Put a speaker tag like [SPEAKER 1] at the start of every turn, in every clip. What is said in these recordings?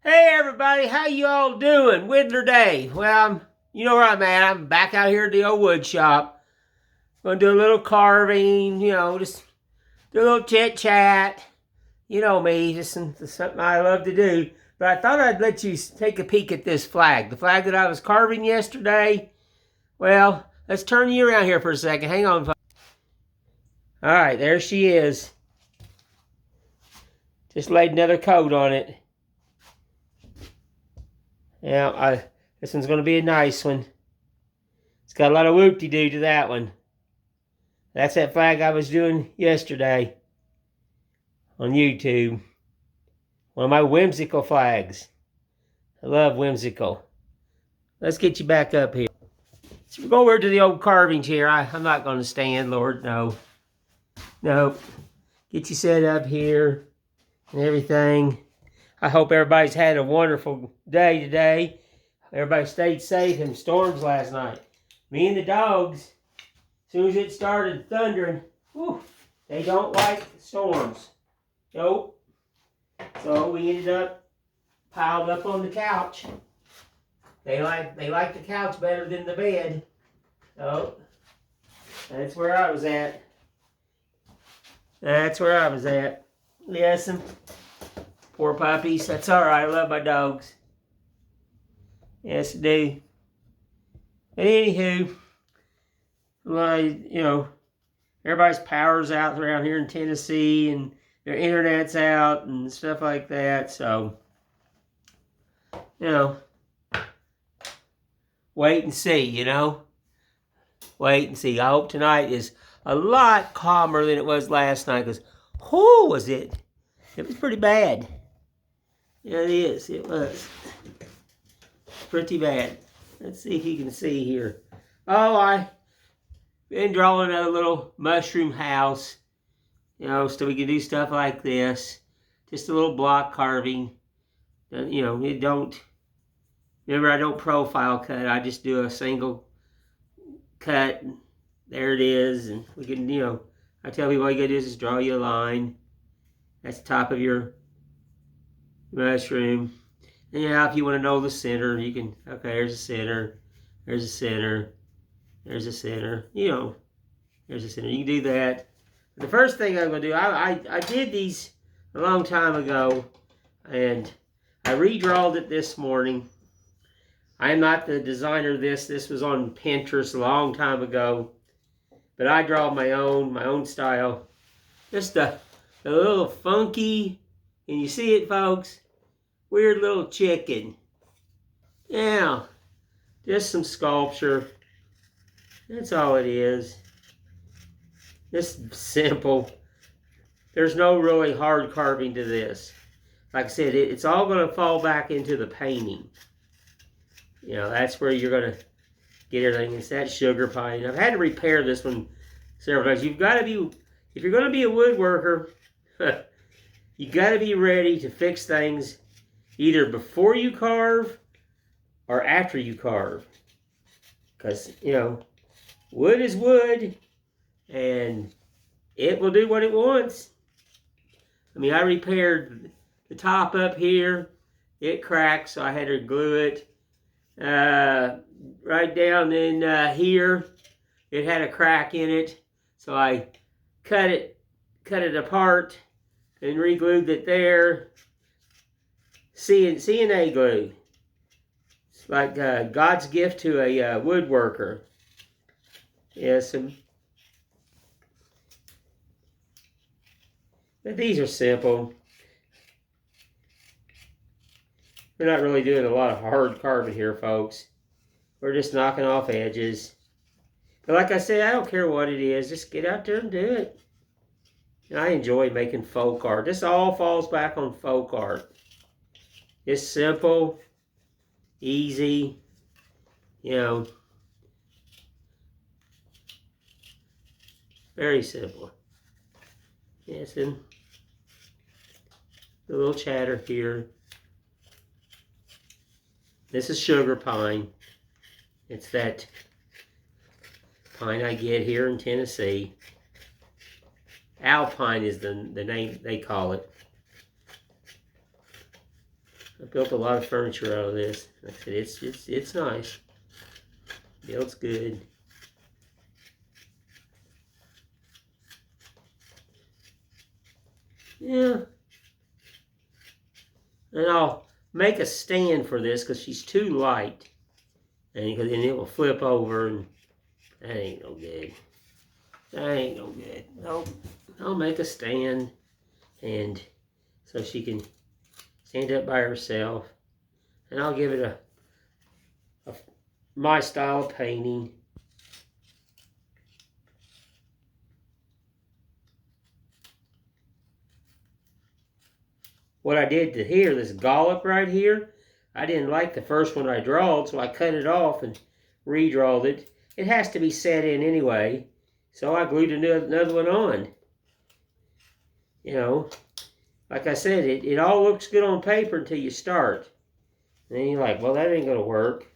[SPEAKER 1] Hey everybody, how you all doing? Whittler Day. Well, you know where I'm at. I'm back out here at the old wood shop. Gonna do a little carving, just do a little chit chat. You know me, just something I love to do. But I thought I'd let you take a peek at this flag. The flag that I was carving yesterday. Well, let's turn you around here for a second. Hang on. Alright, there she is. Just laid another coat on it. Yeah, this one's going to be a nice one. It's got a lot of whoop-de-doo to that one. That's that flag I was doing yesterday on YouTube. One of my whimsical flags. I love whimsical. Let's get you back up here. So we'll go over to the old carvings here. I'm not going to stand, Lord, no. Nope. Get you set up here and everything. I hope everybody's had a wonderful day today. Everybody stayed safe in storms last night. Me and the dogs, as soon as it started thundering, whew, they don't like storms. Nope. So we ended up piled up on the couch. They like the couch better than the bed. So that's where I was at. That's where I was at. Yes, poor puppies. That's all right. I love my dogs. Yes, I do. But anywho, everybody's power's out around here in Tennessee, and their internet's out and stuff like that. So, wait and see. Wait and see. I hope tonight is a lot calmer than it was last night. Because, was it? It was pretty bad. Yeah, it is. It was pretty bad. Let's see if you can see here. Oh, I've been drawing a little mushroom house, so we can do stuff like this. Just a little block carving. Remember, I don't profile cut. I just do a single cut. There it is. And we can, I tell people all you gotta do is just draw you a line. That's the top of your mushroom. And if you want to know the center, you can, okay, there's a center, there's a center, there's a center, there's a center. You can do that. But the first thing I'm going to do, I did these a long time ago, and I redrawed it this morning. I am not the designer of this. This was on Pinterest a long time ago. But I draw my own style. Just a little funky, and you see it, folks? Weird little chicken. Yeah, just some sculpture. That's all it is. Just simple. There's no really hard carving to this. Like I said, it's all going to fall back into the painting. That's where you're going to get everything. It's that sugar pine. I've had to repair this one several times. You've got to be, if you're going to be a woodworker, you got to be ready to fix things either before you carve or after you carve. Because, wood is wood, and it will do what it wants. I repaired the top up here. It cracked, so I had to glue it. Right down in here, it had a crack in it, so I cut it apart and re-glued it there. CNA glue. It's like God's gift to a woodworker. Yes, but these are simple. We're not really doing a lot of hard carving here, folks. We're just knocking off edges. But like I said, I don't care what it is. Just get out there and do it. And I enjoy making folk art. This all falls back on folk art. It's simple, easy, very simple. Yes, and the little chatter here. This is sugar pine. It's that pine I get here in Tennessee. Alpine is the name they call it. I built a lot of furniture out of this. Like I said, it's nice. Builds good. Yeah. And I'll make a stand for this because she's too light. And it will flip over, and that ain't no good. That ain't no good. Nope. I'll make a stand, and so she can stand up by herself. And I'll give it my style of painting. What I did to here, this dollop right here, I didn't like the first one I drawed, so I cut it off and redrawed it. It has to be set in anyway, so I glued another one on. You know, like I said, it all looks good on paper until you start. And then you're like, well, that ain't gonna work.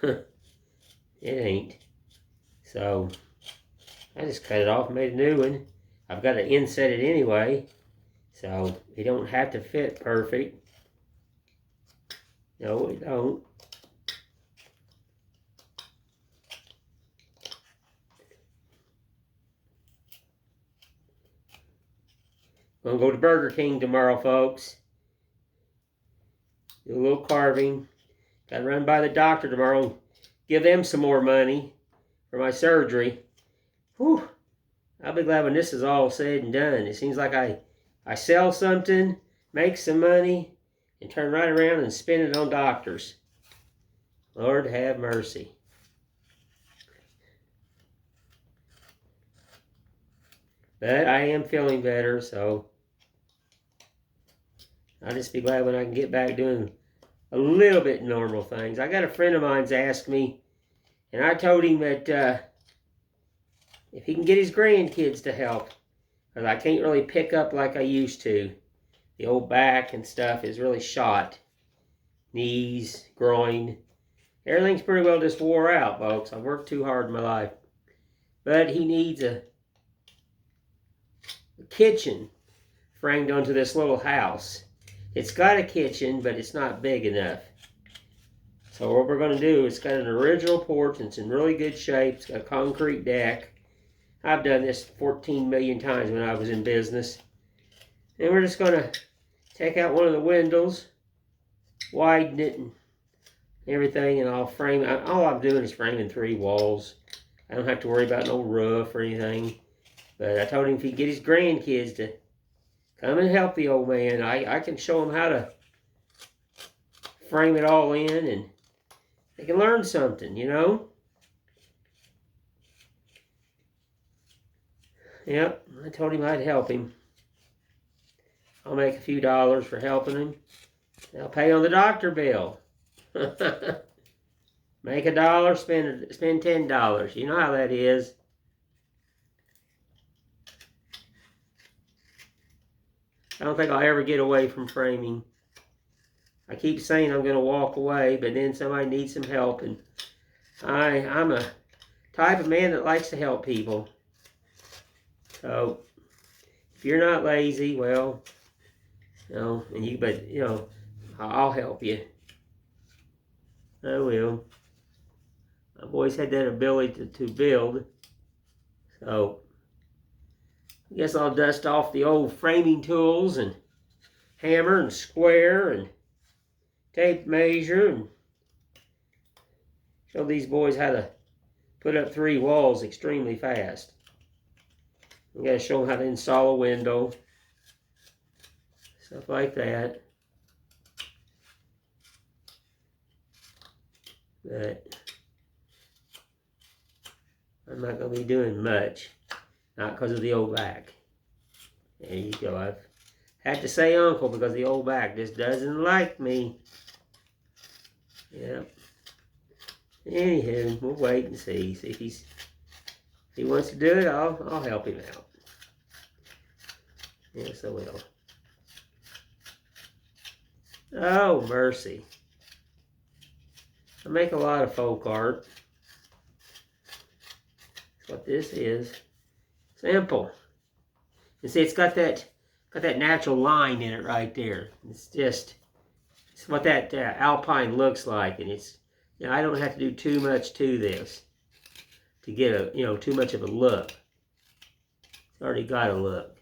[SPEAKER 1] It ain't. So I just cut it off and made a new one. I've got to inset it anyway, so it don't have to fit perfect. No, it don't. I'm gonna go to Burger King tomorrow, folks. Do a little carving. Gotta run by the doctor tomorrow. Give them some more money for my surgery. Whew. I'll be glad when this is all said and done. It seems like I sell something, make some money, and turn right around and spend it on doctors. Lord have mercy. But I am feeling better, so I'll just be glad when I can get back doing a little bit normal things. I got a friend of mine's asked me, and I told him that if he can get his grandkids to help, because I can't really pick up like I used to. The old back and stuff is really shot. Knees, groin. Everything's pretty well just wore out, folks. I've worked too hard in my life. But he needs a kitchen framed onto this little house. It's got a kitchen, but it's not big enough. So what we're going to do, it's got an original porch, and it's in really good shape. It's got a concrete deck. I've done this 14 million times when I was in business. And we're just going to take out one of the windows, widen it and everything, and I'll frame it. All I'm doing is framing 3 walls. I don't have to worry about no roof or anything. But I told him if he could get his grandkids to come and help the old man, I can show him how to frame it all in, and they can learn something, you know? Yep, I told him I'd help him. I'll make a few dollars for helping him. I'll pay on the doctor bill. Make $1, spend $10. You know how that is. I don't think I'll ever get away from framing. I keep saying I'm going to walk away, but then somebody needs some help, and I'm a type of man that likes to help people. So if you're not lazy, well, you know, but you know, I'll help you. I will. I've always had that ability to build. So I guess I'll dust off the old framing tools and hammer and square and tape measure and show these boys how to put up 3 walls extremely fast. I'm going to show them how to install a window, stuff like that. But I'm not going to be doing much, not because of the old back. There you go. I've had to say uncle because the old back just doesn't like me. Yep. Anywho, we'll wait and see. See if he wants to do it, I'll help him out. Yes, I will. Oh, mercy. I make a lot of folk art. That's what this is. Simple. You see, it's got that natural line in it right there. It's just what that alpine looks like, and it's, you know, I don't have to do too much to this to get a, you know, too much of a look. It's already got a look.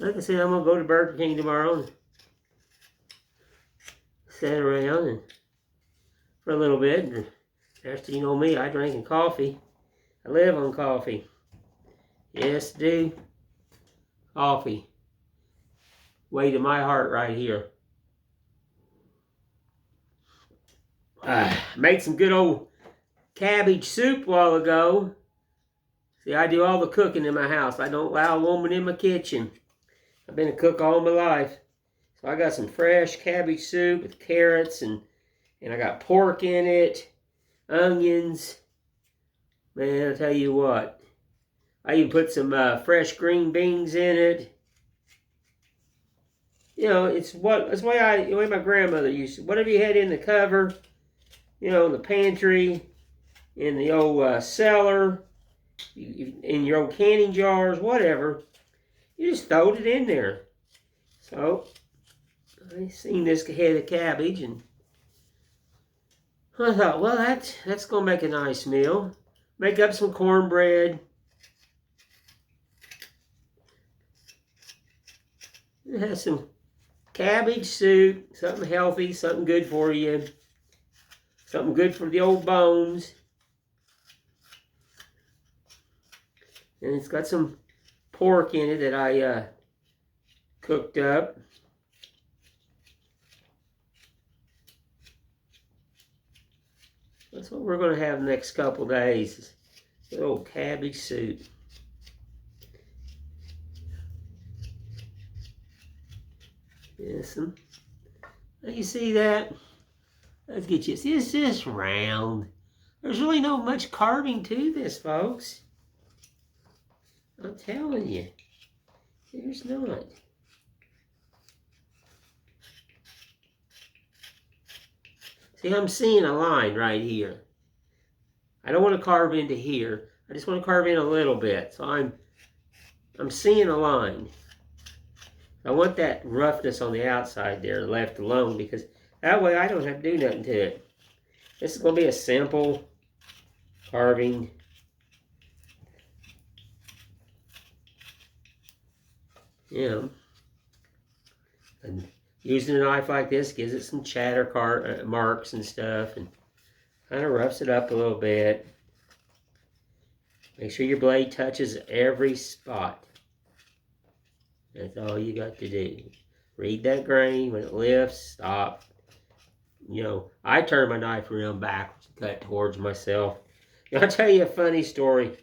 [SPEAKER 1] Like I said, I'm gonna go to Burger King tomorrow and sit around and for a little bit. And after, you know me, I drinking coffee. I live on coffee. Yes, do. Coffee. Way to my heart right here. Made some good old cabbage soup a while ago. See, I do all the cooking in my house. I don't allow a woman in my kitchen. I've been a cook all my life. So I got some fresh cabbage soup with carrots and I got pork in it, onions. Man, I'll tell you what. I even put some fresh green beans in it. You know, it's the way my grandmother used to. Whatever you had in the cover, you know, in the pantry, in the old cellar, in your old canning jars, whatever, you just throwed it in there. So I seen this head of cabbage, and I thought, well, that's gonna make a nice meal. Make up some cornbread. It has some cabbage soup, something healthy, something good for you, something good for the old bones. And it's got some pork in it that I cooked up. That's what we're going to have the next couple days. Good old cabbage soup. Listen. Now you see that? Let's get you. See, it's just round. There's really not much carving to this, folks. I'm telling you. There's not. See, I'm seeing a line right here. I don't want to carve into here. I just want to carve in a little bit. So I'm seeing a line. I want that roughness on the outside there left alone, because that way I don't have to do nothing to it. This is going to be a simple carving. Yeah. And using a knife like this gives it some chatter marks and stuff, and kind of roughs it up a little bit. Make sure your blade touches every spot. That's all you got to do. Read that grain. When it lifts, stop. You know, I turn my knife around backwards and cut towards myself. I'll tell you a funny story.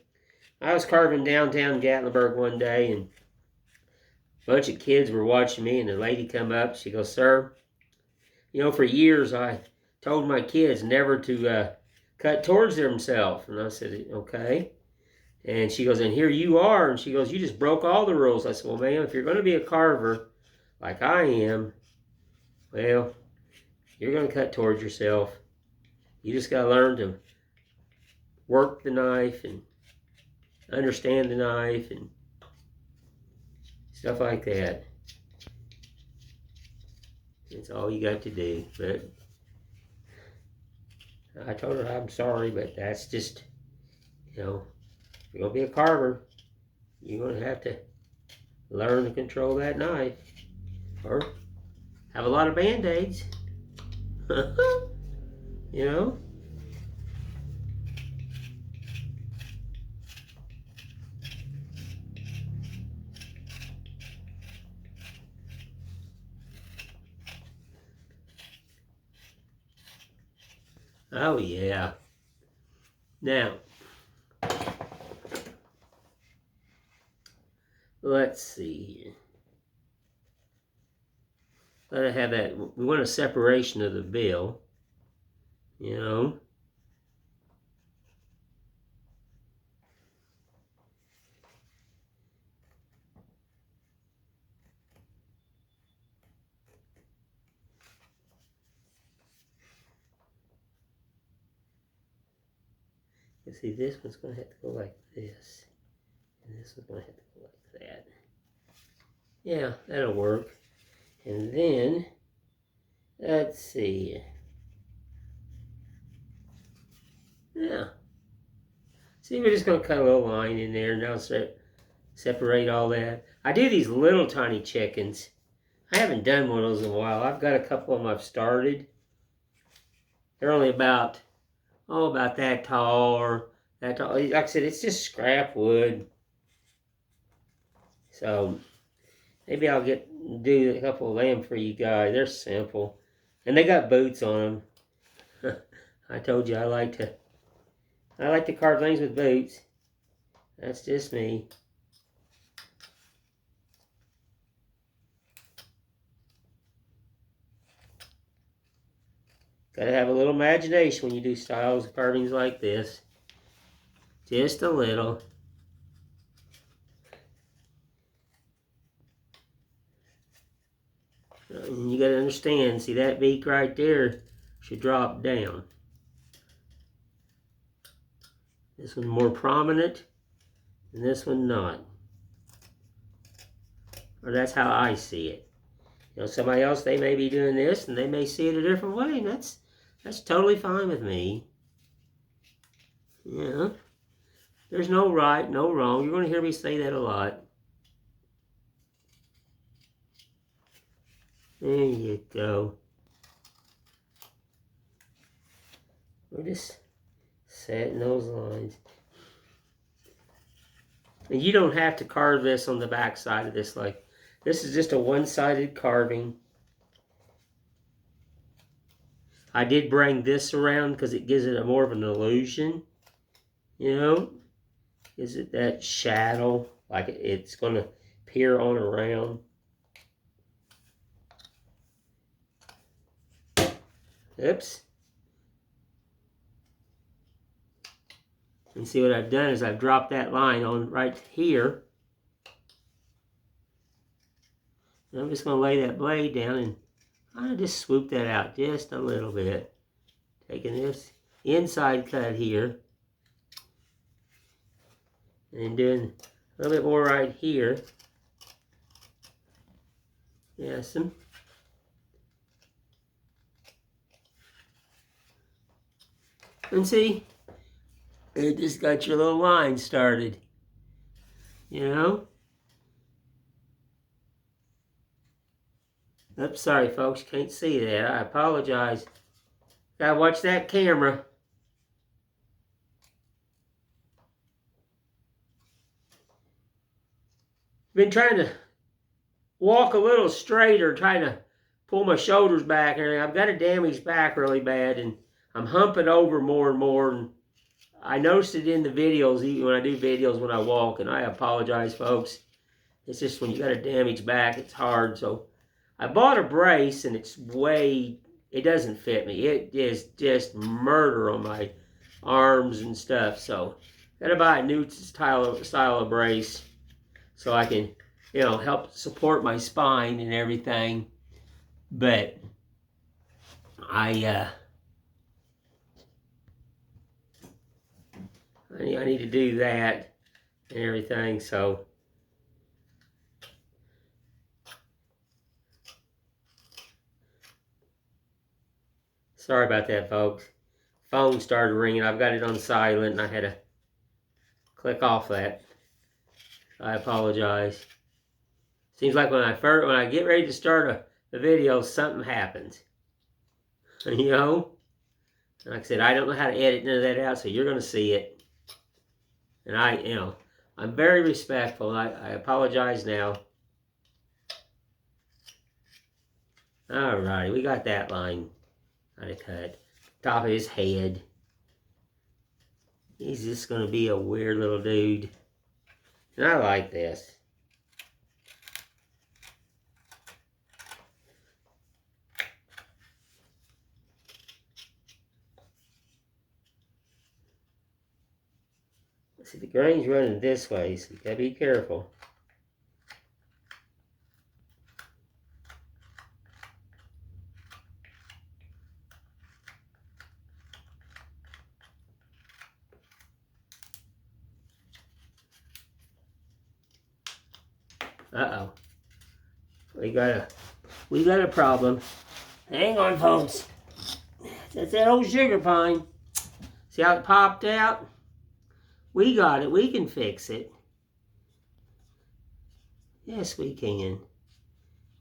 [SPEAKER 1] I was carving downtown Gatlinburg one day, and a bunch of kids were watching me, and the lady come up. She goes, "Sir, you know, for years I told my kids never to cut towards themselves." And I said, "Okay." And she goes, "And here you are." And she goes, "You just broke all the rules." I said, "Well, ma'am, if you're going to be a carver like I am, well, you're going to cut towards yourself. You just got to learn to work the knife and understand the knife and stuff like that. That's all you got to do." But I told her I'm sorry, but that's just, you know, if you're going to be a carver, you're going to have to learn to control that knife, or have a lot of band-aids. You know? Oh yeah. Now, let's see here. Gotta have that. We want a separation of the bill, you know. You see, this one's going to have to go like this. And this one's going to have to go like that. Yeah, that'll work. And then, let's see. Yeah. See, we're just going to cut a little line in there. Now separate all that. I do these little tiny chickens. I haven't done one of those in a while. I've got a couple of them I've started. They're only about that tall or that tall. Like I said, it's just scrap wood. So maybe I'll do a couple of them for you guys. They're simple. And they got boots on them. I told you I like to carve things with boots. That's just me. Gotta have a little imagination when you do styles of carvings like this. Just a little. And you gotta understand, see that beak right there should drop down. This one's more prominent, and this one not. Or that's how I see it. You know, somebody else, they may be doing this, and they may see it a different way, and that's totally fine with me. Yeah. There's no right, no wrong. You're going to hear me say that a lot. There you go. We're just setting those lines. And you don't have to carve this on the back side of this. Like, this is just a one-sided carving. I did bring this around because it gives it more of an illusion. You know? Gives it that shadow. Like it's going to peer on around. Oops. And see what I've done is I've dropped that line on right here. And I'm just going to lay that blade down and kind of just swoop that out just a little bit. Taking this inside cut here. And doing a little bit more right here. Yes. And see, it just got your little line started. You know? Oops, sorry folks, can't see that. I apologize. Gotta watch that camera. Been trying to walk a little straighter, trying to pull my shoulders back, and I've got a damaged back really bad, and I'm humping over more and more, and I noticed it in the videos, even when I do videos when I walk, and I apologize, folks. It's just when you got a damaged back, it's hard. So I bought a brace, and it doesn't fit me. It is just murder on my arms and stuff. So got to buy a new style of brace so I can, you know, help support my spine and everything. But I need to do that and everything, so sorry about that, folks. Phone started ringing. I've got it on silent and I had to click off that. I apologize. Seems like when I get ready to start a video, something happens. You know? Like I said, I don't know how to edit none of that out, so you're going to see it. And I'm very respectful. I apologize now. Alrighty, we got that line kind of cut. Top of his head. He's just going to be a weird little dude. And I like this. See, the grain's running this way, so you gotta be careful. Uh-oh. We got a problem. Hang on, folks. That's that old sugar pine. See how it popped out? We got it. We can fix it. Yes, we can.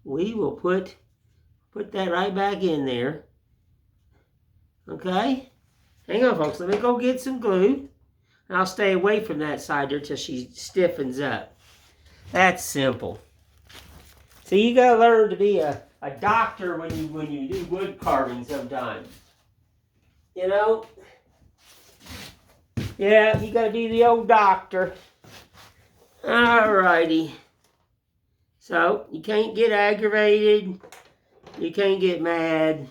[SPEAKER 1] We will put that right back in there. Okay? Hang on, folks. Let me go get some glue. And I'll stay away from that side there till she stiffens up. That's simple. So you gotta learn to be a doctor when you do wood carving sometimes. You know? Yeah, you gotta be the old doctor. Alrighty. So, you can't get aggravated. You can't get mad.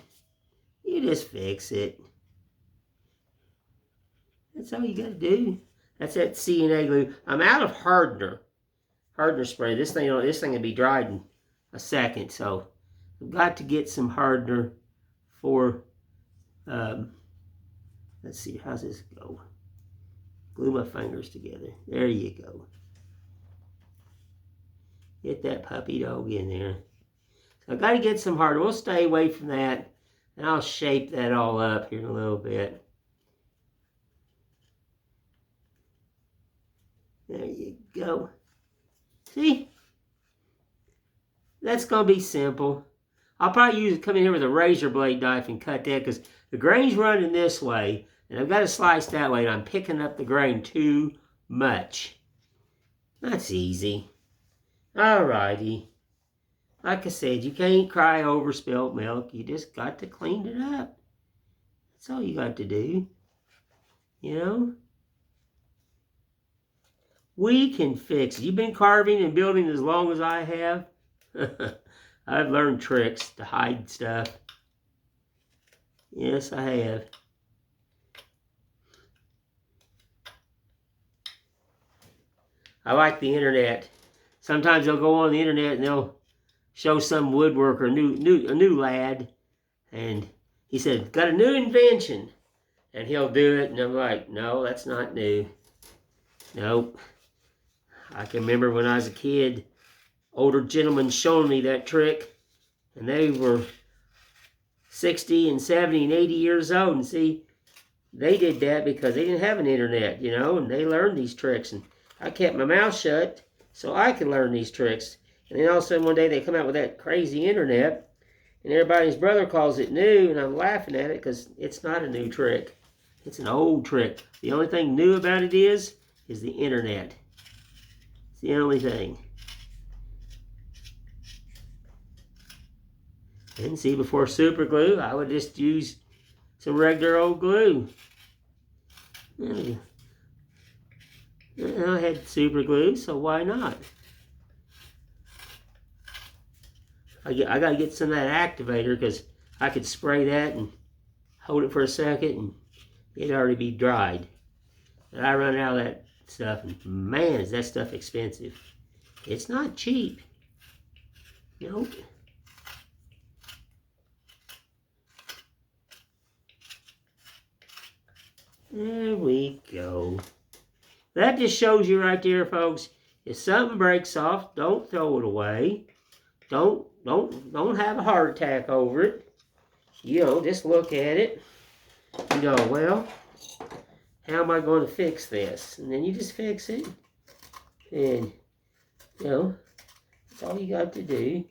[SPEAKER 1] You just fix it. That's all you gotta do. That's that C&A glue. I'm out of Hardener spray. This thing will be dried in a second. So, I've got to get some Hardener for, let's see, how's this go? Glue my fingers together. There you go. Get that puppy dog in there. So I've got to get some Hardener. We'll stay away from that. And I'll shape that all up here in a little bit. There you go. See? That's going to be simple. I'll probably come in here with a razor blade knife and cut that because the grain's running this way. And I've got to slice that way, and I'm picking up the grain too much. That's easy. Alrighty. Like I said, you can't cry over spilt milk. You just got to clean it up. That's all you got to do. You know? We can fix it. You've been carving and building as long as I have. I've learned tricks to hide stuff. Yes, I have. I like the internet. Sometimes they'll go on the internet and they'll show some woodworker, a new lad, and he said, got a new invention. And he'll do it, and I'm like, no, that's not new. Nope. I can remember when I was a kid, older gentlemen showing me that trick, and they were 60 and 70 and 80 years old, and see, they did that because they didn't have an internet, you know, and they learned these tricks, and I kept my mouth shut so I could learn these tricks. And then all of a sudden one day they come out with that crazy internet, and everybody's brother calls it new, and I'm laughing at it because it's not a new trick. It's an old trick. The only thing new about it is the internet. It's the only thing. And see, before super glue, I would just use some regular old glue. And I had super glue, so why not? I got to get some of that activator because I could spray that and hold it for a second and it'd already be dried. But I run out of that stuff, and man, is that stuff expensive. It's not cheap. Nope. There we go. That just shows you right there, folks. If something breaks off, don't throw it away. Don't have a heart attack over it. You know, just look at it. You go, well, how am I going to fix this? And then you just fix it. And, you know, that's all you got to do.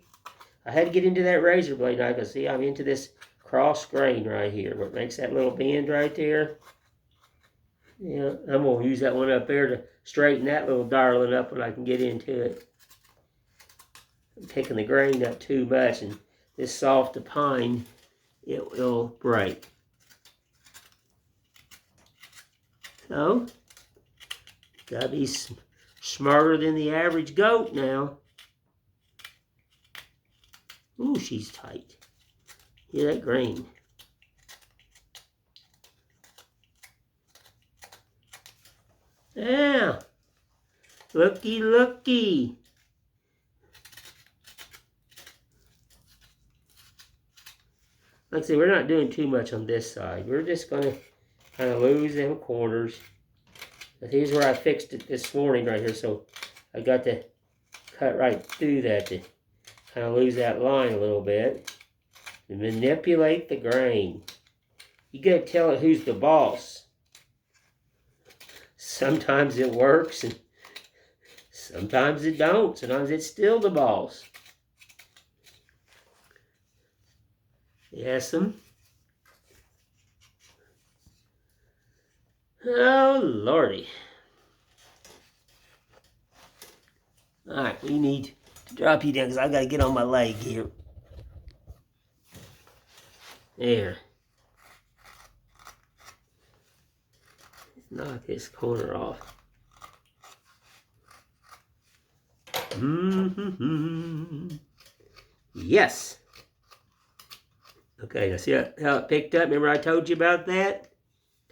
[SPEAKER 1] I had to get into that razor blade knife because, see, I'm into this cross grain right here. What makes that little bend right there. Yeah, I'm going to use that one up there to straighten that little darling up when I can get into it. I'm picking the grain up too much, and this soft pine, it will break. So, gotta be smarter than the average goat now. Ooh, she's tight. Hear that grain. Yeah. Looky, looky. Like I say, we're not doing too much on this side. We're just going to kind of lose them corners. But here's where I fixed it this morning right here. So I got to cut right through that to kind of lose that line a little bit. And manipulate the grain. You gotta tell it who's the boss. Sometimes it works and sometimes it don't. Sometimes it's still the boss. Yes, some. Oh, Lordy. Alright, we need to drop you down because I got to get on my leg here. There. Let's knock this corner off. Yes. Okay, now see how it picked up? Remember I told you about that?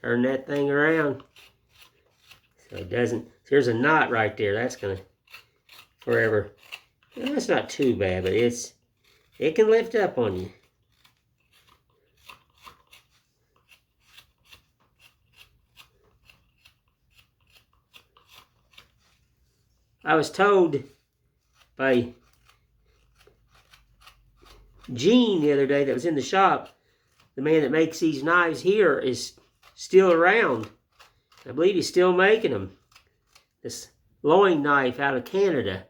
[SPEAKER 1] Turn that thing around. So it doesn't, there's a knot right there. That's going to forever. Well, that's not too bad, but it can lift up on you. I was told by Gene the other day that was in the shop, the man that makes these knives here is still around. I believe he's still making them. This loin knife out of Canada.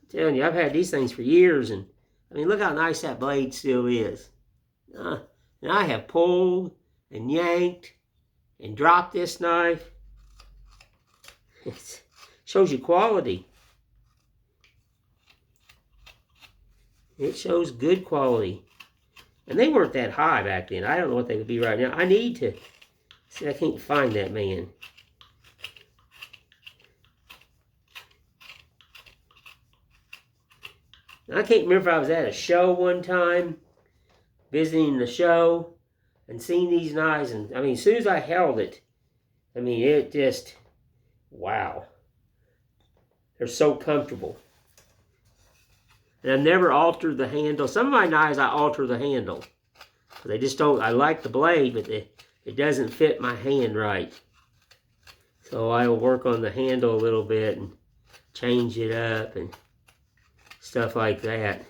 [SPEAKER 1] I'm telling you, I've had these things for years, and I mean, look how nice that blade still is. And I have pulled and yanked and dropped this knife. It shows you quality. It shows good quality. And they weren't that high back then. I don't know what they would be right now. I need to. See, I can't find that man. I can't remember if I was at a show one time, visiting the show, and seeing these knives. And I mean, as soon as I held it, I mean, it just, wow. They're so comfortable. And I've never altered the handle. Some of my knives I alter the handle. They just don't, I like the blade, but it doesn't fit my hand right. So I will work on the handle a little bit and change it up and stuff like that.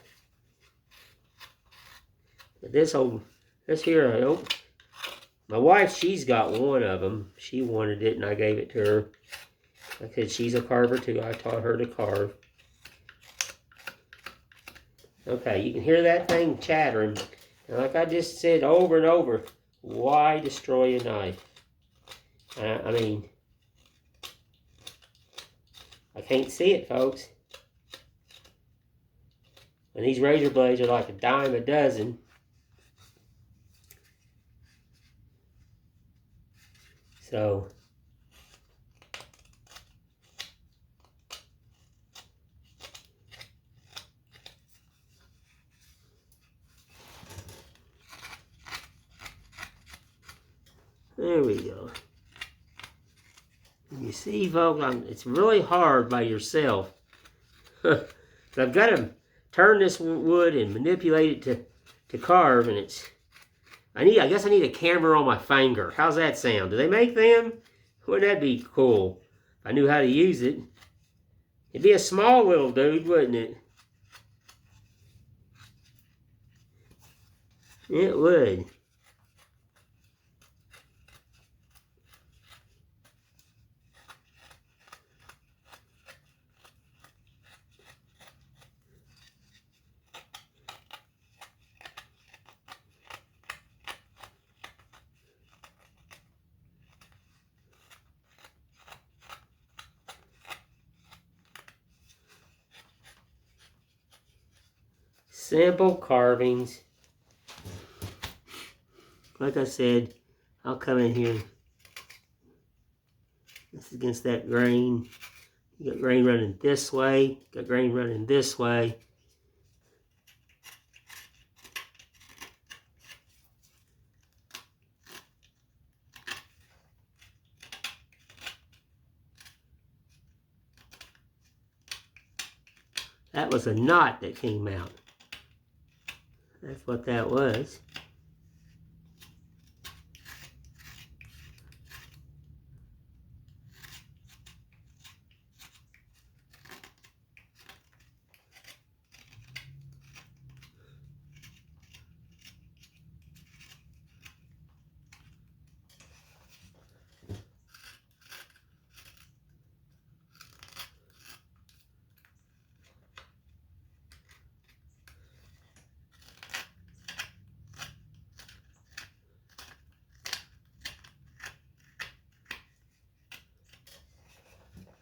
[SPEAKER 1] But this here, I don't, my wife, she's got one of them. She wanted it and I gave it to her. Like I said, she's a carver too. I taught her to carve. Okay, you can hear that thing chattering. And like I just said over and over, why destroy a knife? I mean, I can't see it, folks. And these razor blades are like a dime a dozen. So, there we go. You see, folks, it's really hard by yourself. I've got to turn this wood and manipulate it to carve, and it's, I guess I need a camera on my finger. How's that sound? Do they make them? Wouldn't that be cool? If I knew how to use it. It'd be a small little dude, wouldn't it? It would. Simple carvings. Like I said, I'll come in here. This is against that grain. You got grain running this way. Got grain running this way. That was a knot that came out. That's what that was.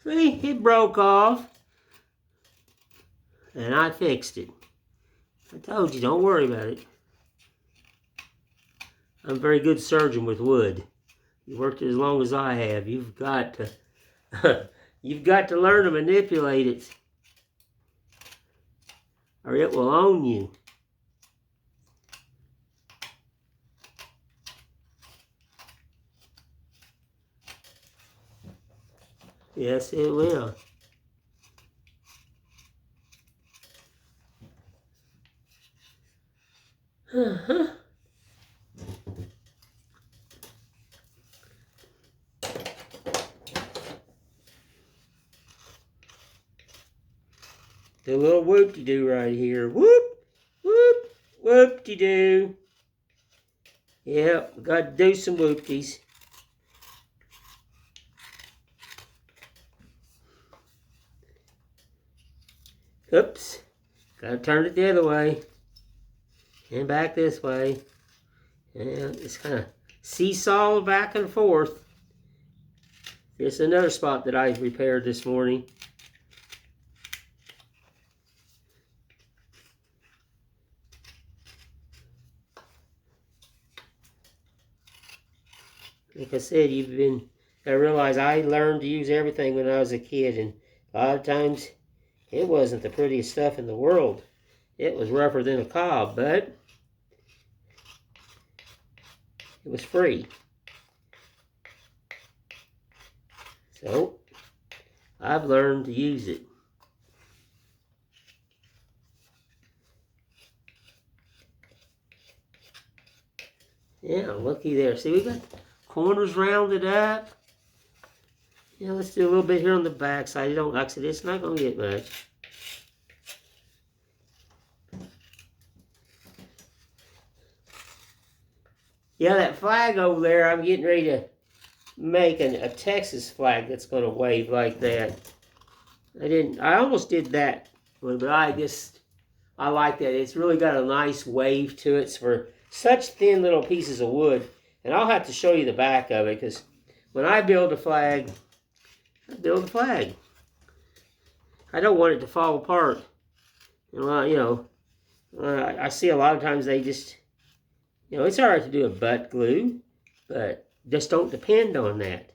[SPEAKER 1] See, it broke off. And I fixed it. I told you, don't worry about it. I'm a very good surgeon with wood. You worked as long as I have. You've got to, you've got to learn to manipulate it, or it will own you. Yes, it will. Uh-huh. The little whoop-de-doo right here. Whoop, whoop, whoop-de-doo. Yep, got to do some whoopties. Oops, got to turn it the other way. And back this way. And it's kind of seesaw back and forth. Here's another spot that I repaired this morning. Like I said, I realize I learned to use everything when I was a kid, and a lot of times it wasn't the prettiest stuff in the world. It was rougher than a cob, but it was free. So I've learned to use it. Yeah, looky there. See, we got corners rounded up. Yeah, let's do a little bit here on the back side. Like I said, it's not going to get much. Yeah, that flag over there, I'm getting ready to make a Texas flag that's going to wave like that. I almost did that one, but I like that. It's really got a nice wave to it. It's for such thin little pieces of wood. And I'll have to show you the back of it, because when I build a flag, I build a flag. I don't want it to fall apart. I see a lot of times they just, it's all right to do a butt glue, but just don't depend on that.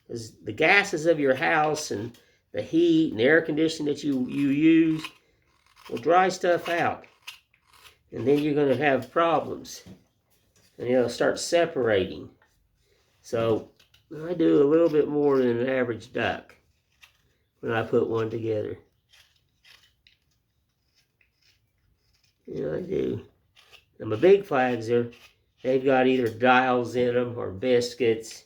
[SPEAKER 1] Because the gases of your house and the heat and the air conditioning that you use will dry stuff out. And then you're going to have problems. And it'll start separating. So I do a little bit more than an average duck when I put one together. I do. And my big flags they've got either dials in them or biscuits.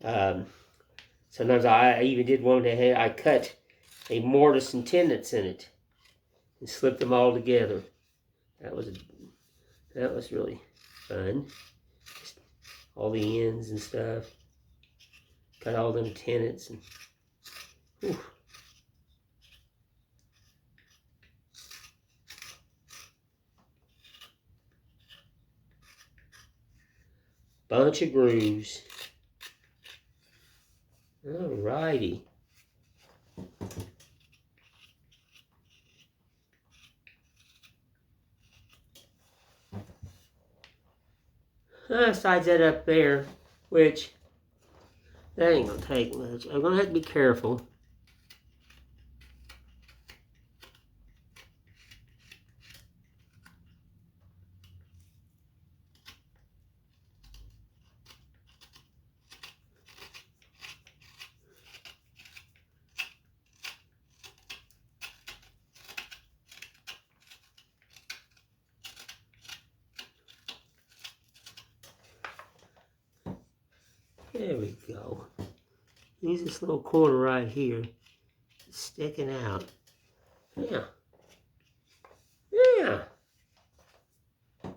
[SPEAKER 1] Sometimes I even did one that I cut a mortise and tendons in it and slipped them all together. That was really fun. Just all the ends and stuff. Got all them tenants and whew. Bunch of grooves. Alrighty. Besides that up there, which that ain't gonna take much. I'm gonna have to be careful. There we go. Use this little corner right here. It's sticking out. Yeah. Yeah. I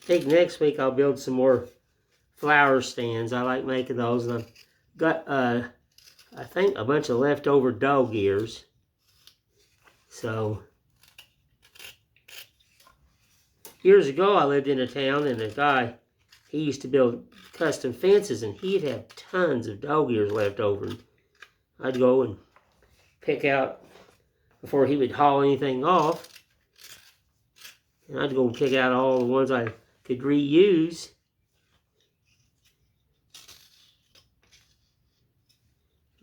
[SPEAKER 1] think next week I'll build some more flower stands. I like making those, and I've got a I think, a bunch of leftover dog ears. So, years ago I lived in a town, and a guy, he used to build custom fences, and he'd have tons of dog ears left over. And I'd go and pick out, before he would haul anything off, and I'd go and pick out all the ones I could reuse.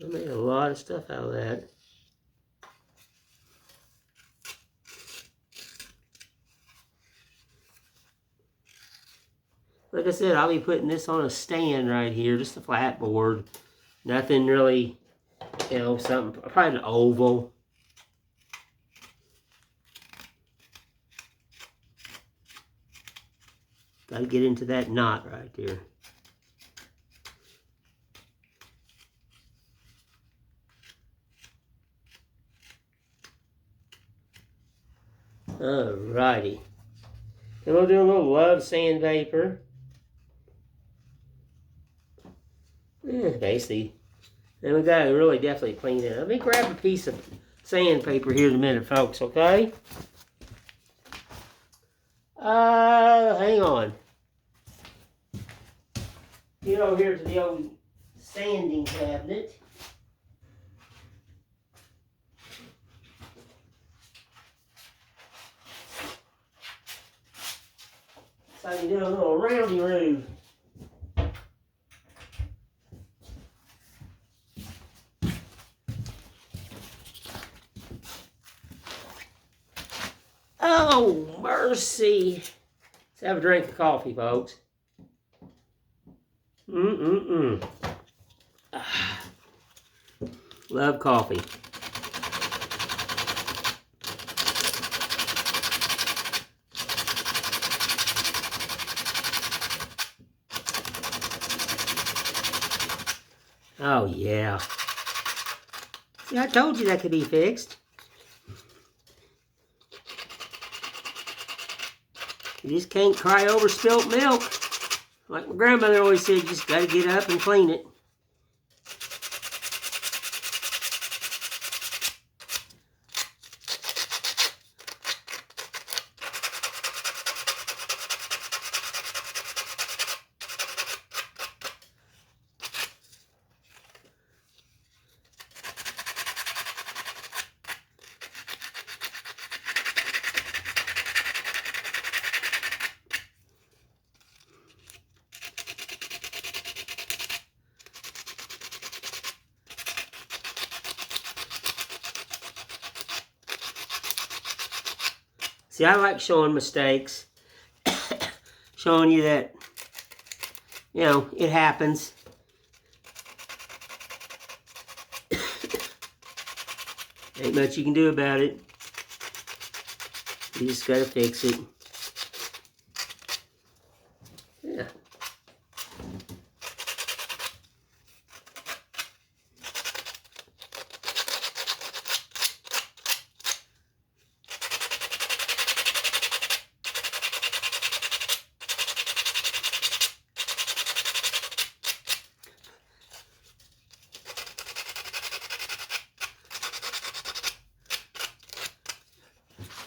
[SPEAKER 1] I made a lot of stuff out of that. Like I said, I'll be putting this on a stand right here, just a flat board. Nothing really, you know, something, probably an oval. Gotta get into that knot right there. Alrighty. And we'll do a little love sandpaper. Basically. Then we gotta really definitely clean it. Let me grab a piece of sandpaper here in a minute, folks, okay? Hang on. Get over here to the old sanding cabinet. So I can do a little roundy-roo. Oh, mercy. Let's have a drink of coffee, folks. Love coffee. Oh, yeah. See, I told you that could be fixed. You just can't cry over spilt milk. Like my grandmother always said, you just got to get up and clean it. See, I like showing mistakes, showing you that, you know, it happens. Ain't much you can do about it. You just gotta fix it. Yeah.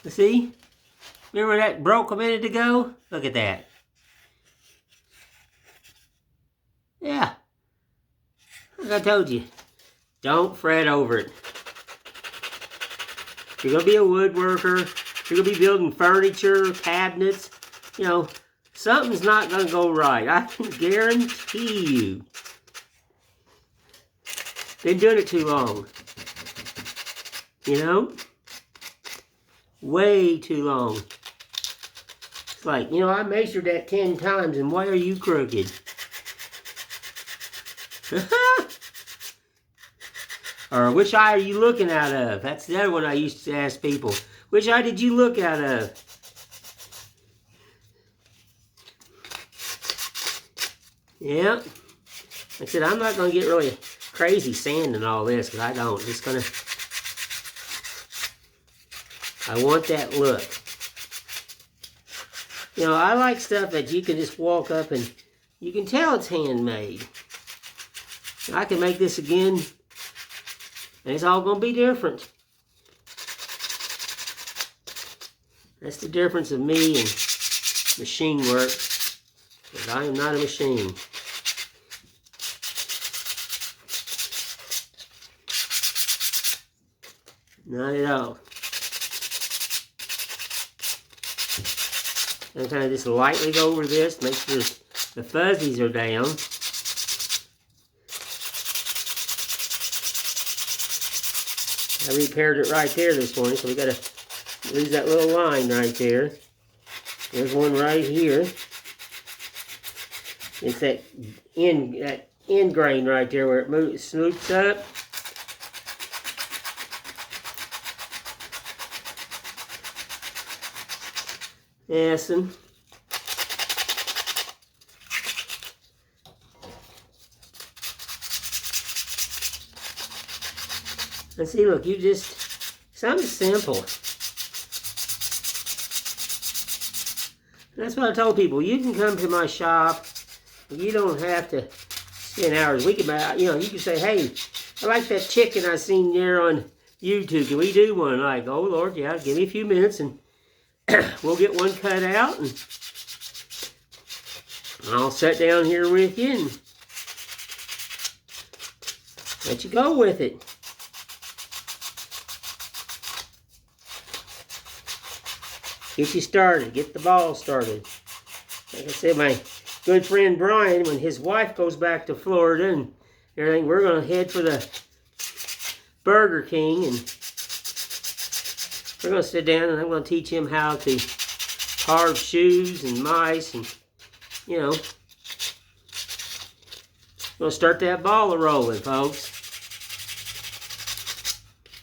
[SPEAKER 1] See? Remember that broke a minute ago? Look at that. Yeah. Like I told you, don't fret over it. If you're going to be a woodworker, if you're going to be building furniture, cabinets, you know, something's not going to go right. I can guarantee you. Been doing it too long. You know? Way too long. It's like, you know, I measured that 10 times, and why are you crooked? Or which eye are you looking out of? That's the other one I used to ask people. Which eye did you look out of? Yeah. Like I said, I'm not going to get really crazy sanding all this, because I don't. I'm just going to... I want that look. You know, I like stuff that you can just walk up and you can tell it's handmade. I can make this again And it's all going to be different. That's the difference of me and machine work, because I am not a machine. Not at all. And kind of just lightly go over this, make sure the fuzzies are down. I repaired it right there this morning, so we got to lose that little line right there. There's one right here. It's that end grain right there where it smooths up. Awesome. And see, look, you just, something simple. That's what I told people. You can come to my shop. You don't have to spend hours. We can, you know, you can say, hey, I like that chicken I seen there on YouTube. Can we do one? Like, oh Lord, yeah, give me a few minutes and we'll get one cut out, and I'll sit down here with you and let you go with it. Get you started. Get the ball started. Like I said, my good friend Brian, when his wife goes back to Florida and everything, we're going to head for the Burger King, and we're going to sit down and I'm going to teach him how to carve shoes and mice, and, you know, we'll start that ball a rolling, folks.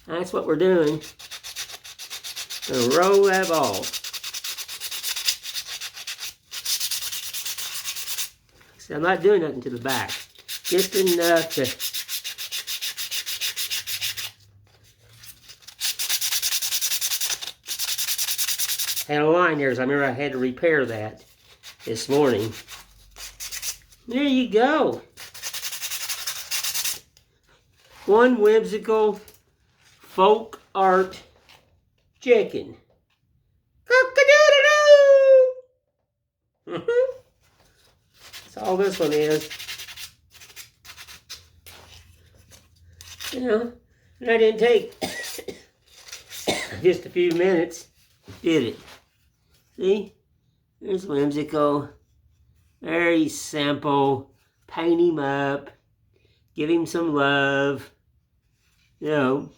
[SPEAKER 1] That's what we're doing. Going to roll that ball. See, I'm not doing nothing to the back. Just enough to had a line there, because I remember I had to repair that this morning. There you go. One whimsical folk art chicken. Cock-a-doodle-doo! That's all this one is. You know, that didn't take just a few minutes, did it? See? There's whimsical. Very simple. Paint him up. Give him some love. You know,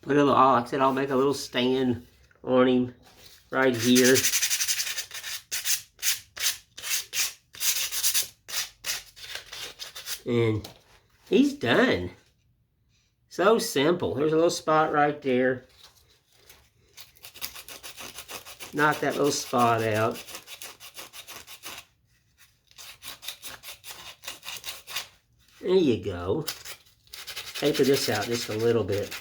[SPEAKER 1] put a little, like I said, I'll make a little stand on him right here. And he's done. So simple. There's a little spot right there. Knock that little spot out. There you go. Taper this out just a little bit.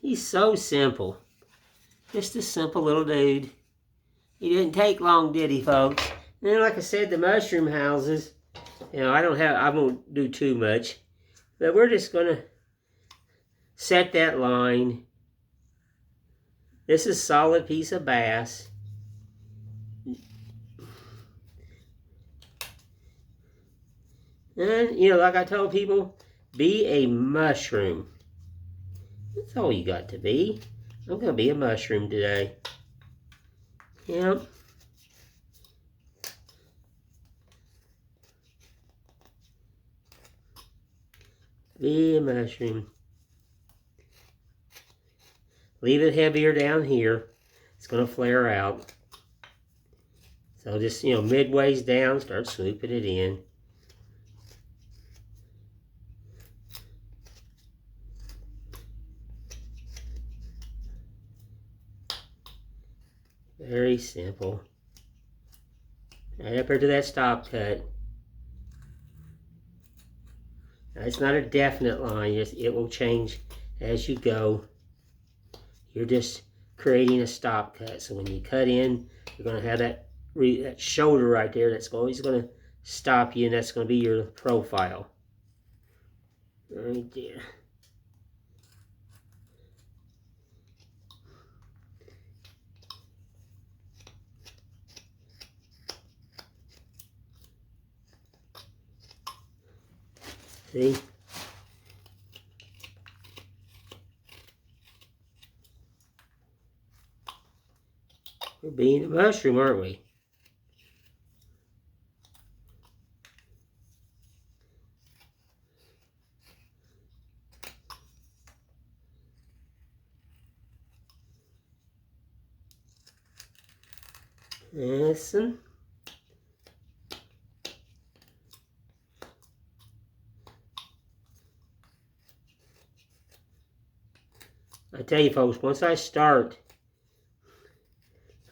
[SPEAKER 1] He's so simple. Just a simple little dude. He didn't take long, did he, folks? And then, like I said, the mushroom houses, you know, I won't do too much. But we're just going to set that line. This is a solid piece of bass. And, you know, like I told people, be a mushroom. That's all you got to be. I'm going to be a mushroom today. Yep. Be a mushroom. Leave it heavier down here. It's going to flare out. So just, you know, midways down, start swooping it in. Very simple. Right up here to that stop cut. Now, it's not a definite line. It will change as you go. You're just creating a stop cut. So when you cut in, you're going to have that shoulder right there that's always going to stop you, and that's going to be your profile. Right there. See? We're being a mushroom, aren't we? Listen. I tell you folks, once I start,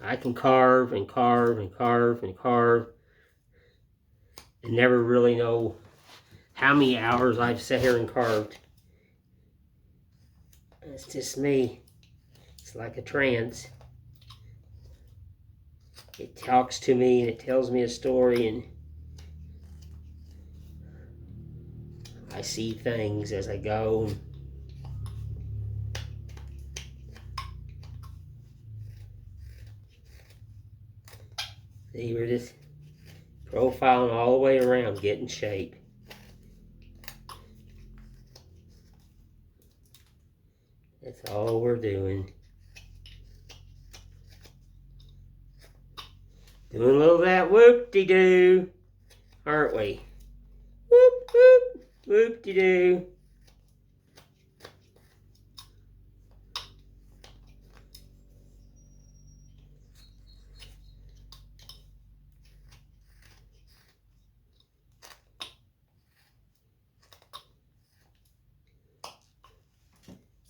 [SPEAKER 1] I can carve and carve and carve and carve and never really know how many hours I've sat here and carved. That's just me. It's like a trance. It talks to me and it tells me a story, and I see things as I go. See, we're just profiling all the way around, getting shape. That's all we're doing. Doing a little of that whoop-de-doo, aren't we? Whoop, whoop, whoop-de-doo.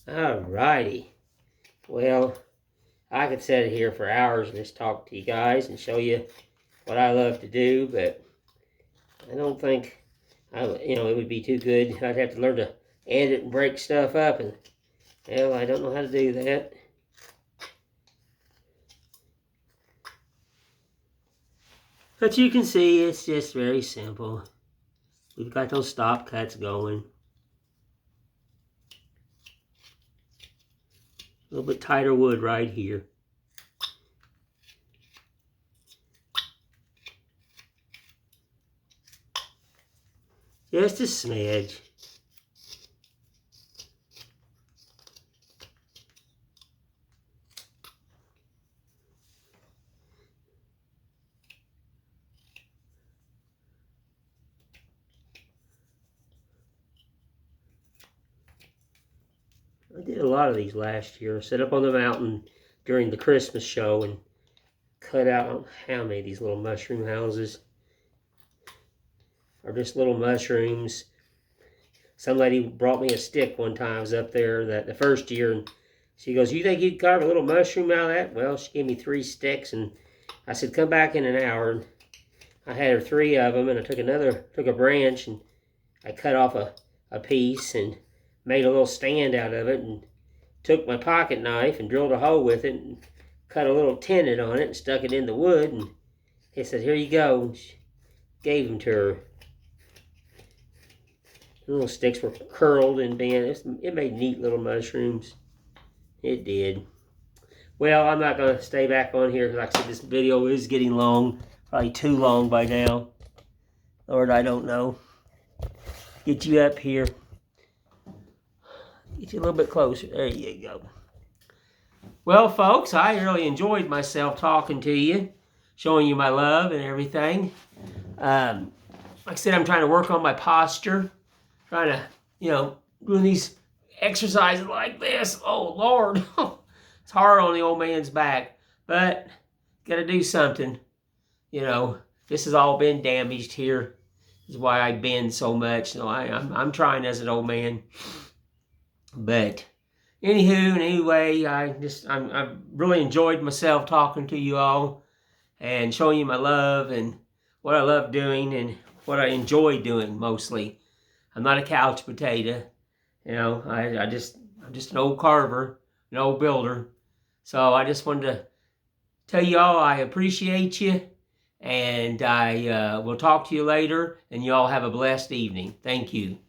[SPEAKER 1] Alrighty. Well, I could sit here for hours and just talk to you guys and show you what I love to do, but I don't think, it would be too good. I'd have to learn to edit and break stuff up, and, well, I don't know how to do that. But you can see it's just very simple. We've got those stop cuts going. A little bit tighter wood right here. Just a smidge. I did a lot of these last year. I set up on the mountain during the Christmas show and cut out how many of these little mushroom houses. Or just little mushrooms. Some lady brought me a stick one time. I was up there the first year, and she goes, "You think you could carve a little mushroom out of that?" Well, she gave me 3 sticks, and I said, "Come back in an hour." And I had her 3 of them, and I took a branch, and I cut off a piece and made a little stand out of it, and took my pocket knife and drilled a hole with it and cut a little tenon on it and stuck it in the wood, and he said, "Here you go." And she gave them to her. The little sticks were curled and bent. It made neat little mushrooms. It did. Well, I'm not going to stay back on here, because like I said, this video is getting long. Probably too long by now. Lord, I don't know. Get you up here. Get you a little bit closer. There you go. Well, folks, I really enjoyed myself talking to you, showing you my love and everything. Like I said, I'm trying to work on my posture. Trying to, doing these exercises like this. Oh, Lord. It's hard on the old man's back. But, got to do something. This has all been damaged here. This is why I bend so much. So I'm trying as an old man. But, anyway, I really enjoyed myself talking to you all. And showing you my love and what I love doing and what I enjoy doing mostly. I'm not a couch potato, I'm just an old carver, an old builder. So I just wanted to tell you all I appreciate you, And I will talk to you later, and you all have a blessed evening. Thank you.